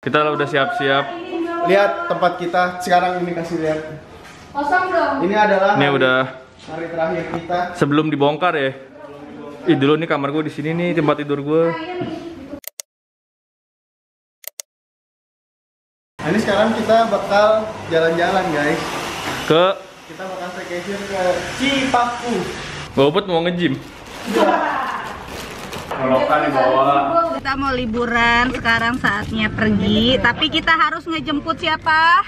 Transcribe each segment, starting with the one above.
Kita udah siap-siap. Lihat tempat kita sekarang ini, kasih lihat. Kosong dong. Ini adalah Ini udah hari terakhir kita. sebelum dibongkar ya. Ih, dulu nih kamar gue di sini nih, tempat tidur gue. Nah, ini sekarang kita bakal jalan-jalan guys. Kita bakal staycation ke Cipaku. Bobot mau nge-gym. Melokan di bawah. Kita mau liburan, sekarang saatnya pergi. Tapi kita harus ngejemput siapa?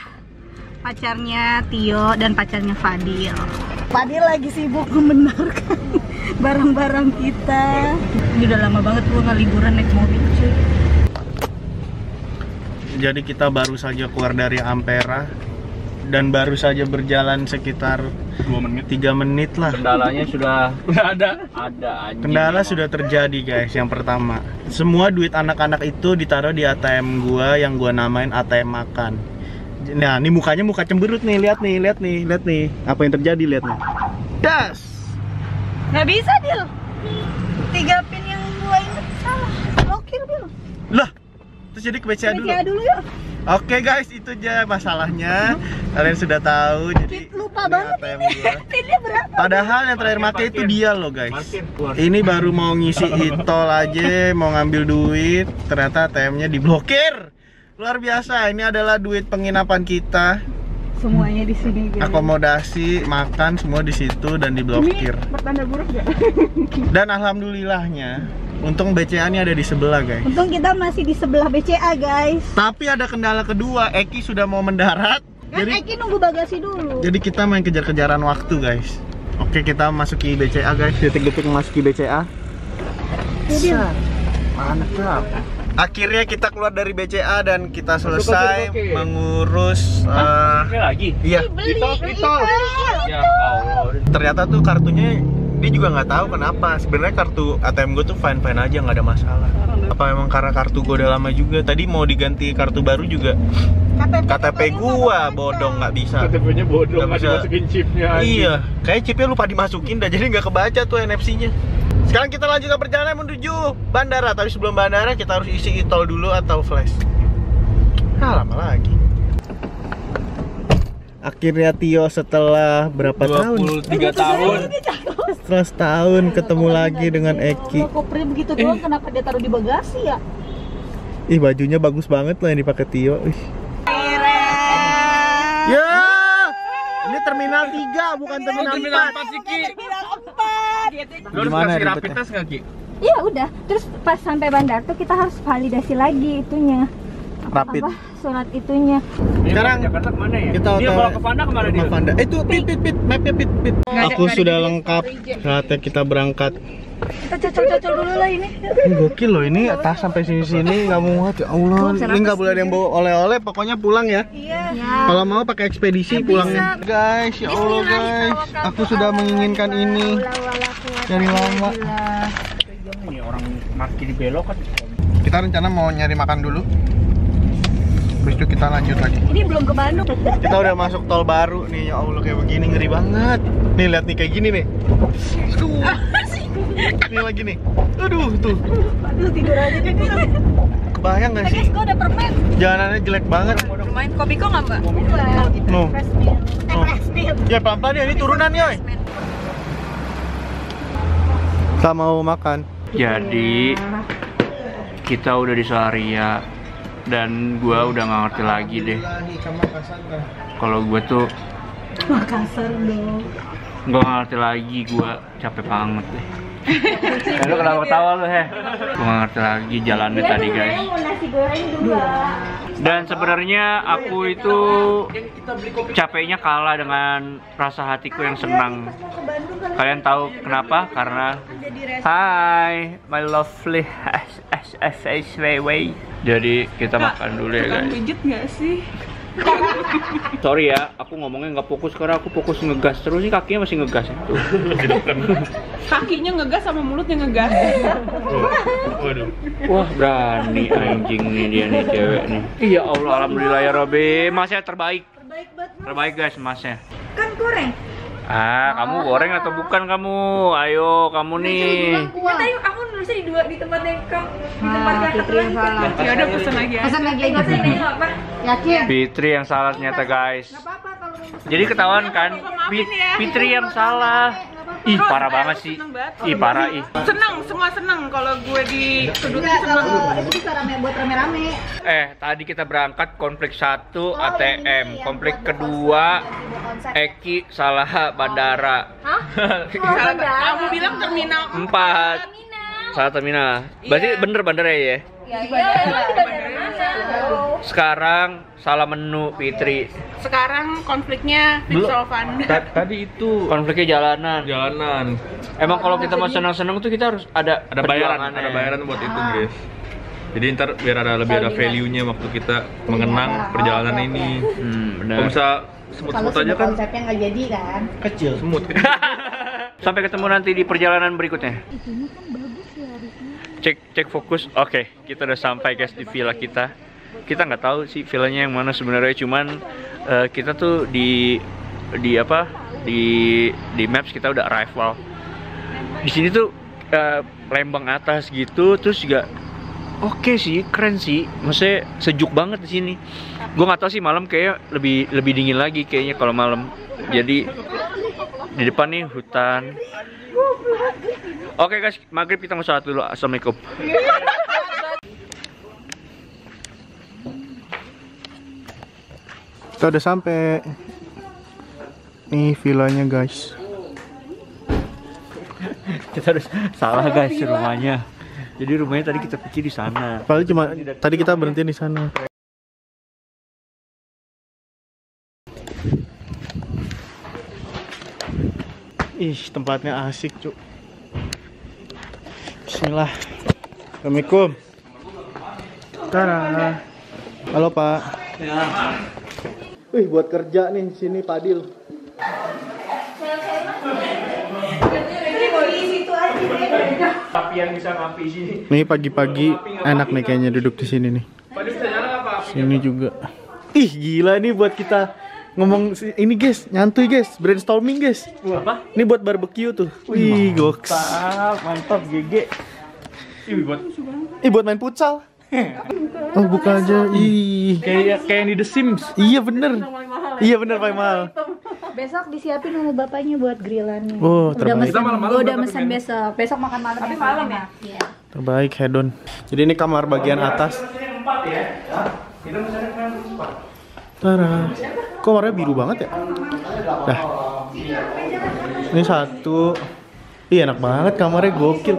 Pacarnya Tio dan pacarnya Fadil. Fadil lagi sibuk membenarkan barang-barang kita. Ini udah lama banget gua nggak liburan naik mobil cuy. Jadi kita baru saja keluar dari Ampera dan baru saja berjalan sekitar 3 menit lah. Kendalanya sudah ada anjing. Kendala sudah terjadi guys. Yang pertama, semua duit anak-anak itu ditaruh di ATM gua yang gua namain ATM makan. Nah, ini mukanya muka cemberut nih, lihat nih. Apa yang terjadi, lihat nih. Das. Nggak bisa Dil. 3 pin yang gua inget salah. Blokir Dil. Lah, terus jadi ke BCA dulu. BCA dulu yuk. Oke guys, itu aja masalahnya. Kalian sudah tahu. Jadi Lupa banget ATM ini. gua. Pinnya berapa? Padahal yang terakhir make itu dia loh guys. Ini baru mau ngisi e-tol aja, mau ngambil duit, ternyata ATM-nya diblokir. Luar biasa, ini adalah duit penginapan kita. Semuanya di sini guys. Akomodasi, makan semua di situ dan diblokir. Ini bertanda buruk gak? Dan alhamdulillahnya, untung BCA ini ada di sebelah guys. Untung kita masih di sebelah BCA guys. Tapi ada kendala kedua, Eki sudah mau mendarat. Kan Eki nunggu bagasi dulu. Jadi kita main kejar-kejaran waktu guys. Oke, kita masuki BCA guys. Detik-detik memasuki BCA. Mantap. Akhirnya kita keluar dari BCA dan kita selesai mengurus lagi. iya. Ditol. Ya Allah. Ternyata tuh kartunya dia juga nggak tahu kenapa. Sebenarnya kartu ATM gue tuh fine aja, nggak ada masalah. Apa memang karena kartu gue udah lama juga. Tadi mau diganti kartu baru juga. KTP gua bodong, nggak bisa. KTP-nya bodong, nggak bisa dimasukin chipnya. Iya, kayak chipnya lupa dimasukin dah, jadi nggak kebaca tuh NFC-nya. Sekarang kita lanjutkan perjalanan menuju bandara. Tapi sebelum bandara kita harus isi e-tol dulu atau flash. Lama lagi. Akhirnya Tio setelah berapa tahun? 23 tahun. Setelah setahun ketemu lagi dengan Eki. Kopernya begitu doang, kenapa dia taruh di bagasi ya? Ih, bajunya bagus banget loh yang dipakai Tio. Ih. Ya, ini terminal 3 bukan terminal 4. sih Ki. Terminal 4. Lu harus Gimana kasih rapid ribetnya? test nggak Ki? Iya udah, terus pas sampai bandar tuh kita harus validasi lagi itunya. Rapid. Apa surat itunya. Sekarang Jakarta kemana ya? kita Dia kalau ke Panda kemana dia? Panda. Itu pit, mapnya pit. Aku sudah lengkap. Saatnya kita berangkat. Kita cocol-cocol dulu lah ini. Ini gokil loh, ini tas sampai sini nggak muat ya Allah. Ini nggak boleh ada yang bawa oleh-oleh, pokoknya pulang ya. Iya. Kalau mau pakai ekspedisi pulangnya. Guys, ya Allah guys, aku sudah menginginkan ini dari lama. Ini orang parkir di belok kan. Kita rencana mau nyari makan dulu. Habis itu kita lanjut lagi. Ini belum ke Bandung. Kita udah masuk tol baru nih, ya Allah kayak begini ngeri banget. Nih lihat nih kayak gini nih. Aduh. Ini lagi nih. Aduh tuh. Aduh, tidur aja deh. Kebayang gak sih? Guys, gua ada permen. Jalanannya jelek banget. Main kopi kok nggak Mbak? No. Fresh milk. Oh. Fresh milk. Ya pelan-pelan ya, ini turunan ya. Kita mau makan. Jadi kita udah di Saharia dan gua udah nggak ngerti lagi deh. Kalau gua tuh Makassar dong. nggak ngerti lagi, gua capek banget deh. Lu kenapa ketawa lu Gua nggak ngerti lagi jalannya tadi guys. Nasi goreng 2. Dan sebenarnya aku itu capeknya kalah dengan rasa hatiku yang senang. Kalian tahu kenapa? Karena Hai, my lovely SSSWW. Jadi kita makan dulu ya guys. Pijit nggak sih? Sorry ya, aku ngomongnya nggak fokus karena aku fokus ngegas terus nih, kakinya masih ngegas itu. Kakinya ngegas sama mulutnya ngegas. Waduh. Wah berani anjing nih dia nih cewek nih. Iya Allah, alhamdulillah ya Robby, masnya terbaik. Terbaik banget. Terbaik guys masnya. Kan goreng. Kamu goreng atau bukan kamu? Ayo, kamu nih. Tadi aku nulisnya di tempat yang di tempat yang Fitri yang salah. Ya udah pesen lagi ya. Pesan lagi aja. Pesan aja nggak apa. Yakin? Fitri yang salah ternyata, guys. Apa-apa kalau mau pesan. Jadi ketahuan kan, Fitri yang salah. Ih, parah banget sih. Ih, parah ih. Seneng, semua seneng kalau gue dituduh Enggak, seneng. kalau itu bisa buat rame-rame. Tadi kita berangkat konflik 1 ATM, konflik kedua Eki salah bandara. Kamu bilang terminal 4 salah terminal. Berarti bener bandara ya? Ya iya, emang di bandara mana? Sekarang salah menu Fitri. sekarang konfliknya Fitsolvan. Tadi itu Konfliknya jalanan. Emang kalau kita mau senang-senang tuh kita harus ada perjuangannya. ada bayaran buat itu, guys. Jadi ntar biar lebih ada value-nya waktu kita mengenang perjalanan ini. Benar. Kalau bisa Kalau semut-semut aja kan konsepnya nggak jadi kan. Kecil. semut. Sampai ketemu nanti di perjalanan berikutnya. Cek fokus. Oke, kita udah sampai guys di villa kita. Kita nggak tahu sih villanya yang mana sebenarnya, cuman kita tuh di maps kita udah arrival. Di sini tuh lembang atas gitu, terus juga oke sih, keren sih. Maksudnya sejuk banget di sini. Gue nggak tahu sih malam kayak lebih dingin lagi kayaknya kalau malam. Jadi di depan nih hutan. Oke guys, maghrib kita mau sholat dulu. Assalamualaikum. Kita udah sampai. Nih villanya guys. Kita harus salah guys rumahnya. Jadi rumahnya tadi kita pikir di sana. Paling cuma tadi kita berhenti di sana. Ih, tempatnya asik, Cuk. Bismillah. Assalamualaikum. Tara. Halo, Pak. Ya. Wih, buat kerja nih sini Padil. Tapi yang bisa ngapi sini. Nih pagi-pagi enak nih kayaknya duduk di sini nih. Sini juga. Ih, gila nih buat kita ngomong ini guys, nyantuy guys, brainstorming guys. Apa? Ini buat barbecue tuh. Wih, goks. Mantap GG. Buat main futsal. Oh, buka aja. Ih, Kayak yang di The Sims. iya bener. Iya bener, paling mahal. Besok disiapin sama bapaknya buat grillannya. Oh, udah terbaik. mesen, udah mesen besok. Besok makan malam. Tapi malam ya? Iya. Terbaik hedon. Jadi ini kamar bagian atas. Tara. Kok warnanya biru banget ya? Dah. Ini satu. Ih, enak banget kamarnya, gokil.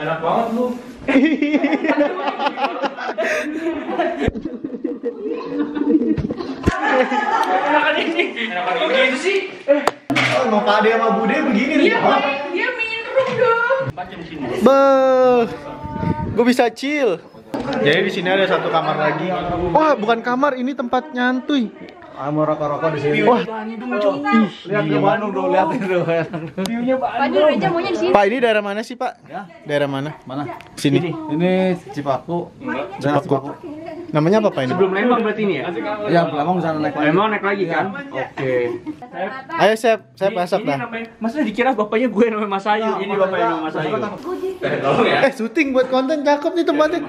Enak banget lu. Enakan ini. Enakan ini sih. Mau Pak Ade sama Bude begini nih. Dia minum dong. Beuh. Gue bisa chill. Jadi di sini ada satu kamar lagi. Wah, bukan kamar, ini tempat nyantuy. Mau rokok-rokok di sini. Wah, lihat ke Bandung dong, lihat itu. Padahal Reja maunya di sini. Pak, ini daerah mana sih, Pak? Daerah mana? Mana? Sini. Ini Cipaku. Cipaku. Namanya apa Pak ini? Belum Lembang berarti ini ya? Ya, Lembang sana naik lagi. Emang naik lagi kan? Oke. Ayo, saya masak dah. Masa dikira bapaknya gue namanya Mas Ayu. Ini bapaknya namanya Mas Ayu. Tolong ya. Syuting buat konten, cakep nih tempatnya.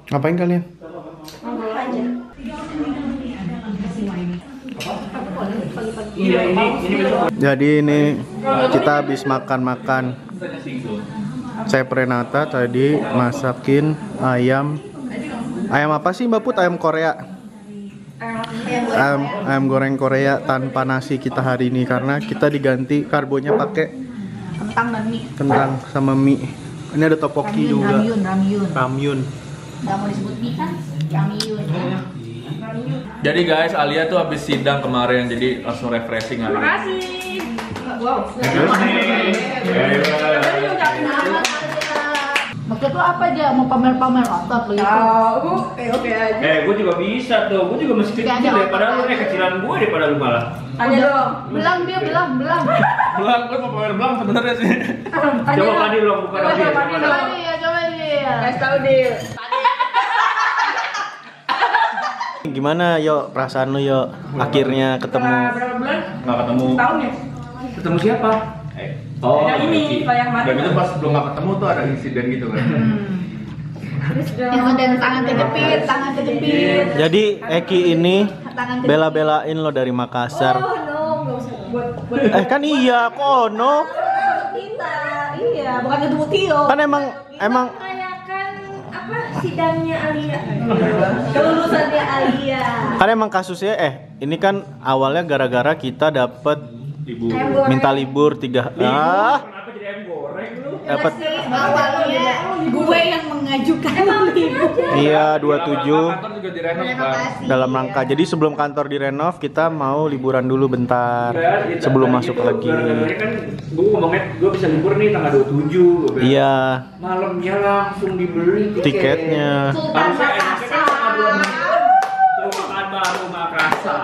Ngapain kalian? Jadi ini kita habis makan-makan. Chef Renata tadi masakin ayam. Ayam apa sih Mbak Put? Ayam Korea. Ayam goreng Korea tanpa nasi kita hari ini karena kita diganti karbonya pakai kentang sama mie. Ini ada topoki juga. Ramyun. Gak mau disebut mie kan? Ramyun. Jadi guys, Alia tuh habis sidang kemarin, jadi langsung refreshing hari ini. Maksud lo apa aja? Mau pamer-pamer otot lo itu? Oke aja. Gue juga bisa tuh. Gue juga masih kecil daripada lu. Kecilan gue daripada lu malah. Tanya dong. Belang dia, belang. Belang, gue mau pamer belang sebenarnya sih. Coba tadi lo buka lagi. Coba nih. Kasih tahu Dil. Gimana yo perasaan lu yo akhirnya ketemu? Berapa bulan? Nggak ketemu. Tahun ya? Ketemu siapa? Oh, Yang ini, kalau yang dan itu pas belum nggak ketemu tuh ada insiden gitu kan. Yang ada tangan kejepit. Jadi Eki ini bela-belain lo dari Makassar. Oh no, nggak usah. Kan iya, kono. Kita, iya, bukan ketemu Tio. Kan emang Merayakan apa sidangnya Alia. Kelulusannya Alia. kan emang kasusnya ini kan awalnya gara-gara kita dapet minta libur 3 dapat Awalnya gue yang mengajukan libur. iya 27 Kantor juga direnov kan. dalam rangka. Jadi sebelum kantor direnov kita mau liburan dulu bentar sebelum masuk lagi. Kan gue ngomongnya gue bisa libur nih tanggal 27. Iya, Malamnya langsung dibeli tiketnya. Harusnya enaknya kan makan baru Makassar.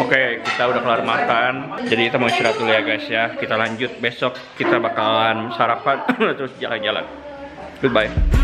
Oke, kita udah kelar makan. Jadi kita mau istirahat dulu ya guys ya. Kita lanjut besok, kita bakalan sarapan terus jalan-jalan. Goodbye.